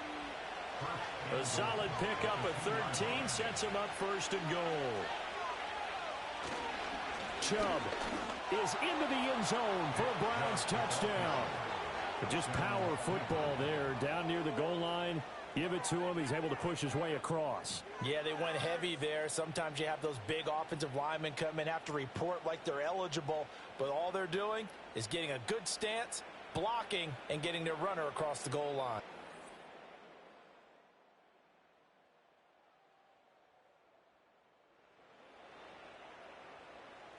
A solid pickup at 13 sets him up 1st and goal. Chubb is into the end zone for a Browns touchdown. But just power football there down near the goal line. Give it to him. He's able to push his way across. Yeah, they went heavy there. Sometimes you have those big offensive linemen come in, have to report like they're eligible. But all they're doing is getting a good stance, blocking, and getting their runner across the goal line.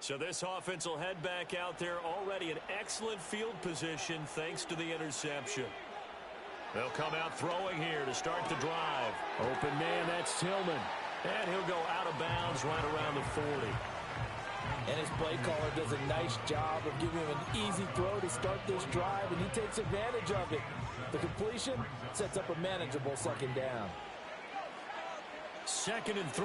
So this offense will head back out there, already in excellent field position thanks to the interception. They'll come out throwing here to start the drive. Open man, that's Tillman. And he'll go out of bounds right around the 40. And his play caller does a nice job of giving him an easy throw to start this drive, and he takes advantage of it. The completion sets up a manageable 2nd down. 2nd and 3.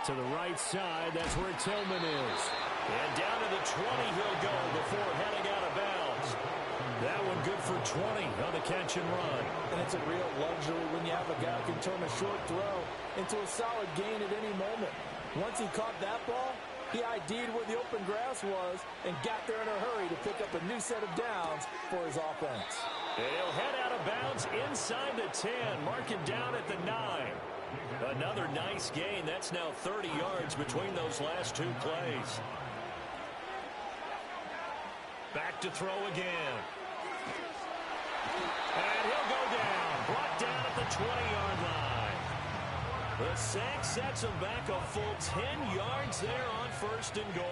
To the right side, that's where Tillman is. And down to the 20 he'll go before heading out of bounds. That one good for 20 on the catch and run. And it's a real luxury when you have a guy who can turn a short throw into a solid gain at any moment. Once he caught that ball, he ID'd where the open grass was and got there in a hurry to pick up a new set of downs for his offense. And he'll head out of bounds inside the 10, mark him down at the 9. Another nice gain. That's now 30 yards between those last 2 plays. Back to throw again. And he'll go down. Brought down at the 20-yard line. The sack sets him back a full 10 yards there on 1st and goal.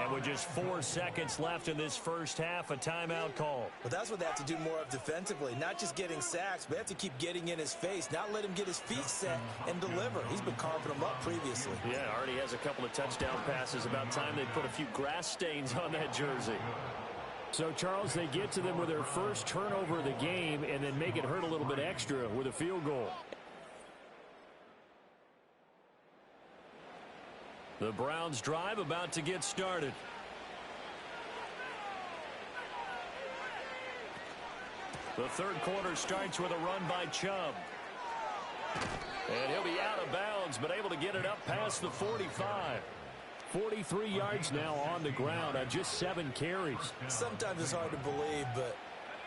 And with just 4 seconds left in this first half, a timeout call. But that's what they have to do more of defensively. Not just getting sacks, but they have to keep getting in his face. Not let him get his feet set and deliver. He's been carving them up previously. Yeah, already has a couple of touchdown passes. About time they put a few grass stains on that jersey. So, Charles, they get to them with their first turnover of the game and then make it hurt a little bit extra with a field goal. The Browns drive about to get started. The third quarter starts with a run by Chubb. And he'll be out of bounds, but able to get it up past the 45. 43 yards now on the ground on just 7 carries. Sometimes it's hard to believe, but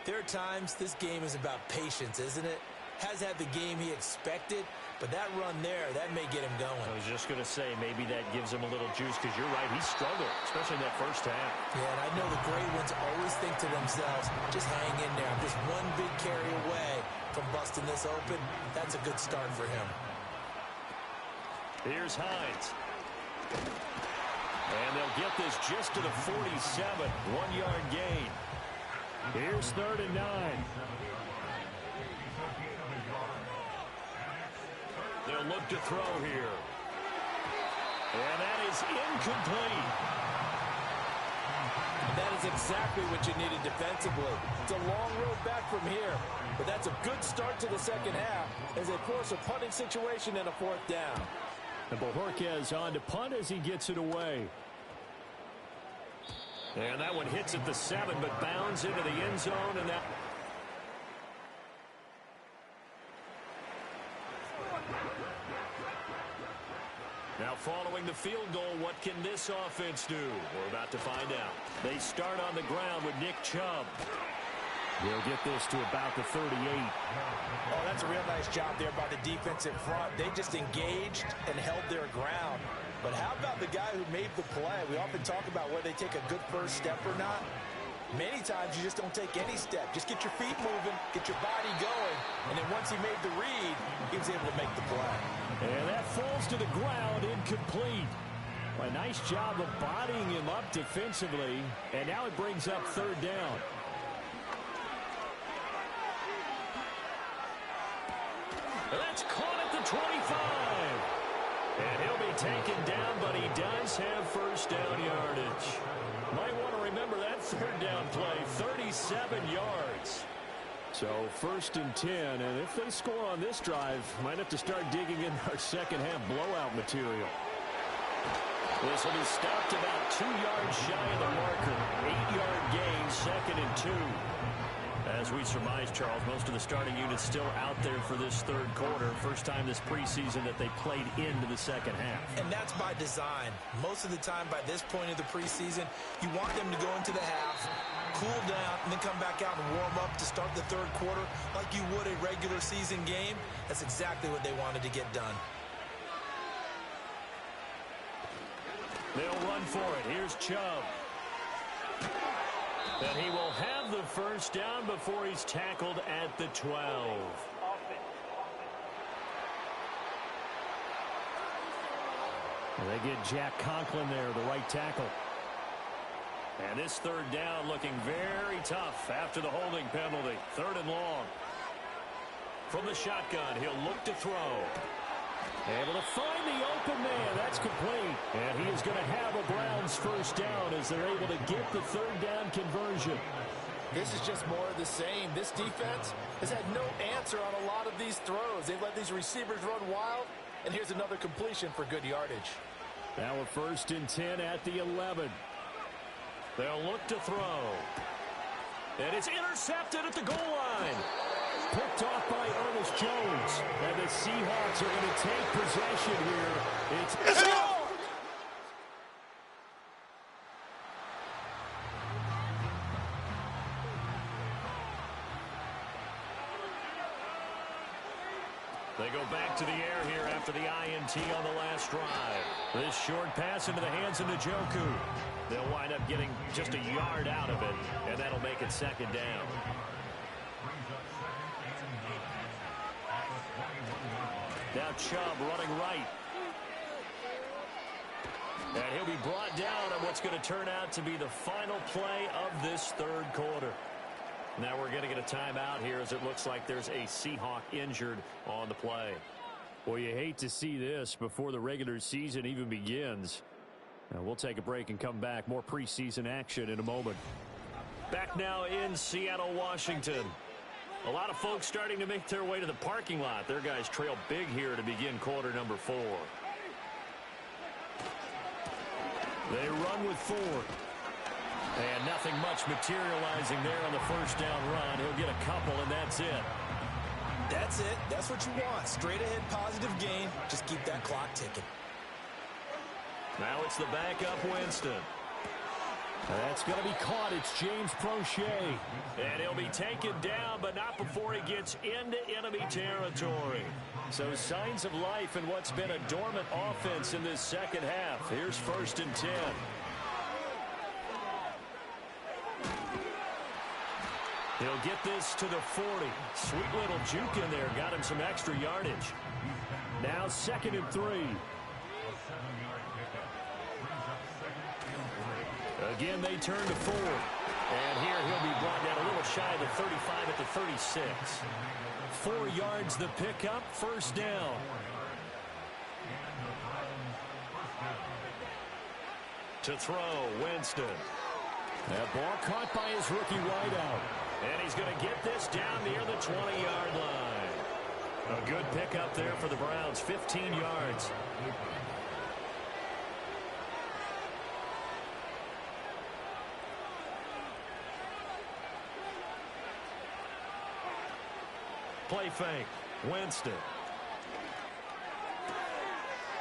there are times this game is about patience, isn't it? Has had the game he expected, but that run there, that may get him going. I was just going to say, maybe that gives him a little juice, because you're right, he struggled, especially in that first half. Yeah, and I know the great ones always think to themselves, just hang in there. I'm just one big carry away from busting this open. That's a good start for him. Here's Hines. And they'll get this just to the 47, 1-yard gain. Here's 3rd and 9. They'll look to throw here. And that is incomplete. That is exactly what you needed defensively. It's a long road back from here, but that's a good start to the second half as they force a punting situation and a 4th down. And Bojorquez on to punt as he gets it away. And that one hits at the 7, but bounds into the end zone, and that... Now following the field goal, what can this offense do? We're about to find out. They start on the ground with Nick Chubb. They'll get this to about the 38. Oh, that's a real nice job there by the defense in front. They just engaged and held their ground. But how about the guy who made the play? We often talk about whether they take a good first step or not. Many times you just don't take any step. Just get your feet moving, get your body going, and then once he made the read, he was able to make the play. And that falls to the ground, incomplete. A nice job of bodying him up defensively, and now it brings up 3rd down. That's caught at the 25. And he'll be taken down, but he does have first down yardage. Might want to remember that 3rd down play, 37 yards. So 1st and 10, and if they score on this drive, might have to start digging in our second half blowout material. This will be stopped about 2 yards shy of the marker. 8-yard gain, 2nd and 2. As we surmise, Charles, most of the starting units still out there for this 3rd quarter. First time this preseason that they played into the second half. And that's by design. Most of the time by this point of the preseason, you want them to go into the half, cool down, and then come back out and warm up to start the 3rd quarter like you would a regular season game. That's exactly what they wanted to get done. They'll run for it. Here's Chubb. And he will have the first down before he's tackled at the 12. And they get Jack Conklin there, the right tackle. And this 3rd down looking very tough after the holding penalty. 3rd and long. From the shotgun, he'll look to throw. Able to find the open man. That's complete. And he is going to have a Browns first down as they're able to get the 3rd down conversion. This is just more of the same. This defense has had no answer on a lot of these throws. They've let these receivers run wild. And here's another completion for good yardage. Now a 1st and 10 at the 11. They'll look to throw. And it's intercepted at the goal line. Picked off by Ernest Jones. And the Seahawks are going to take possession here. It's They go back to the air here after the INT on the last drive. This short pass into the hands of Njoku. They'll wind up getting just a yard out of it, and that'll make it 2nd down. Now Chubb running right. And he'll be brought down on what's going to turn out to be the final play of this 3rd quarter. Now we're going to get a timeout here as it looks like there's a Seahawk injured on the play. Well, you hate to see this before the regular season even begins. Now we'll take a break and come back. More preseason action in a moment. Back now in Seattle, Washington. A lot of folks starting to make their way to the parking lot. Their guys trail big here to begin quarter number 4. They run with 4. And nothing much materializing there on the first down run. He'll get a couple, and that's it. That's it. That's what you want. Straight ahead, positive gain. Just keep that clock ticking. Now it's the backup Winston. That's going to be caught. It's James Prochet. And he'll be taken down, but not before he gets into enemy territory. So signs of life in what's been a dormant offense in this second half. Here's 1st and 10. He'll get this to the 40. Sweet little juke in there. Got him some extra yardage. Now 2nd and 3. Again, they turn to Ford. And here he'll be brought down a little shy of the 35 at the 36. 4 yards the pickup, 1st down. To throw, Winston. That ball caught by his rookie wideout. And he's going to get this down near the 20-yard line. A good pickup there for the Browns, 15 yards. Play fake. Winston.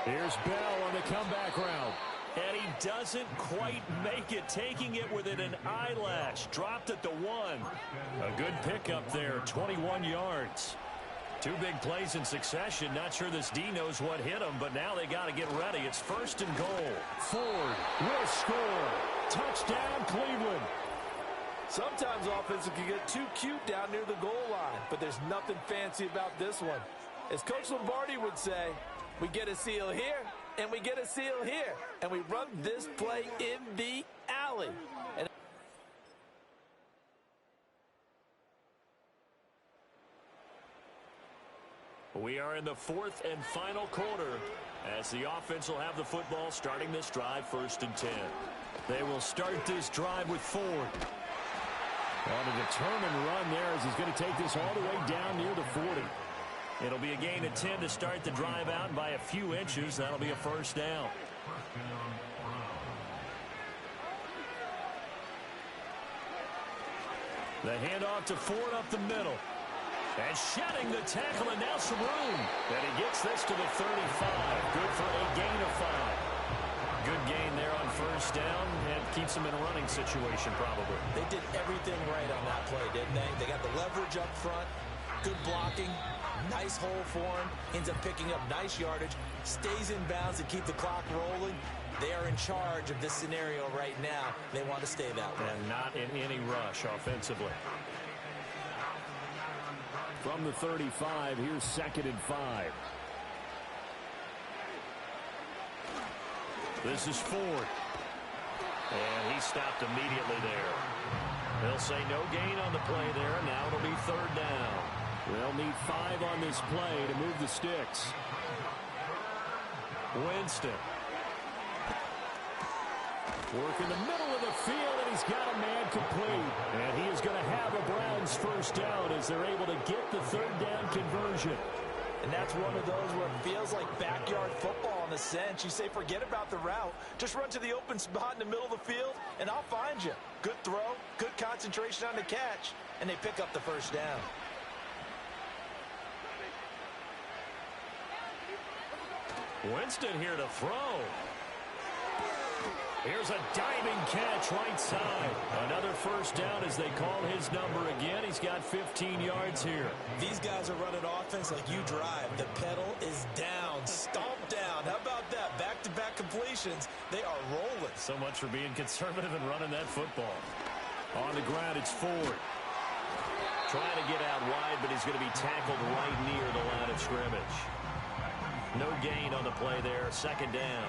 Here's Bell on the comeback route. And he doesn't quite make it, taking it within an eyelash. Dropped at the 1. A good pickup there, 21 yards. 2 big plays in succession. Not sure this D knows what hit him, but now they got to get ready. It's 1st and goal. Ford will score. Touchdown, Cleveland. Sometimes offenses can get too cute down near the goal line, but there's nothing fancy about this one. As Coach Lombardi would say, we get a seal here, and we get a seal here, and we run this play in the alley. And we are in the 4th and final quarter as the offense will have the football starting this drive, 1st and 10. They will start this drive with Ford. On a determined run there as he's going to take this all the way down near the 40. It'll be a gain of 10 to start the drive out, and by a few inches, that'll be a 1st down. The handoff to Ford up the middle. And shedding the tackle, and now some room. And he gets this to the 35. Good for a gain of 5. Good gain there on 1st down, and keeps them in a running situation probably. They did everything right on that play, didn't they? They got the leverage up front, good blocking, nice hole for him, ends up picking up nice yardage, stays in bounds to keep the clock rolling. They are in charge of this scenario right now. They want to stay that way. And not in any rush offensively. From the 35, here's 2nd and 5. This is Ford. And he stopped immediately there. They'll say no gain on the play there. Now it'll be 3rd down. They'll need 5 on this play to move the sticks. Winston. Work in the middle of the field, and he's got a man complete. And he is going to have a Browns 1st down as they're able to get the 3rd down conversion. And that's one of those where it feels like backyard football in a sense. You say, forget about the route. Just run to the open spot in the middle of the field, and I'll find you. Good throw, good concentration on the catch, and they pick up the 1st down. Winston here to throw. Here's a diving catch right side. Another 1st down as they call his number again. He's got 15 yards here. These guys are running offense like you drive. The pedal is down, stomped down. How about that? Back-to-back completions. They are rolling. So much for being conservative and running that football. On the ground, it's Ford. Trying to get out wide, but he's going to be tackled right near the line of scrimmage. No gain on the play there. 2nd down.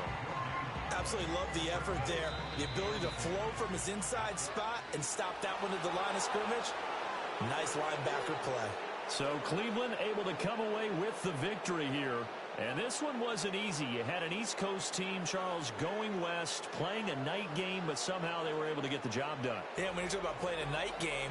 Absolutely love the effort there. The ability to flow from his inside spot and stop that one at the line of scrimmage. Nice linebacker play. So Cleveland able to come away with the victory here. And this one wasn't easy. You had an East Coast team, Charles, going west, playing a night game, but somehow they were able to get the job done. Yeah, when you're talking about playing a night game,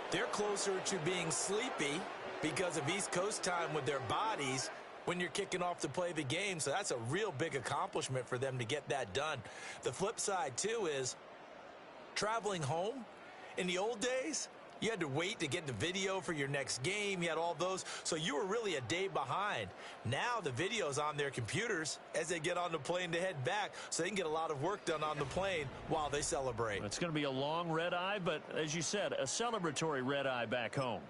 they're closer to being sleepy because of East Coast time with their bodies when you're kicking off to play the game. So that's a real big accomplishment for them to get that done. The flip side, too, is traveling home. In the old days, you had to wait to get the video for your next game. You had all those, so you were really a day behind. Now the video's on their computers as they get on the plane to head back, so they can get a lot of work done on the plane while they celebrate. It's going to be a long red eye, but as you said, a celebratory red eye back home.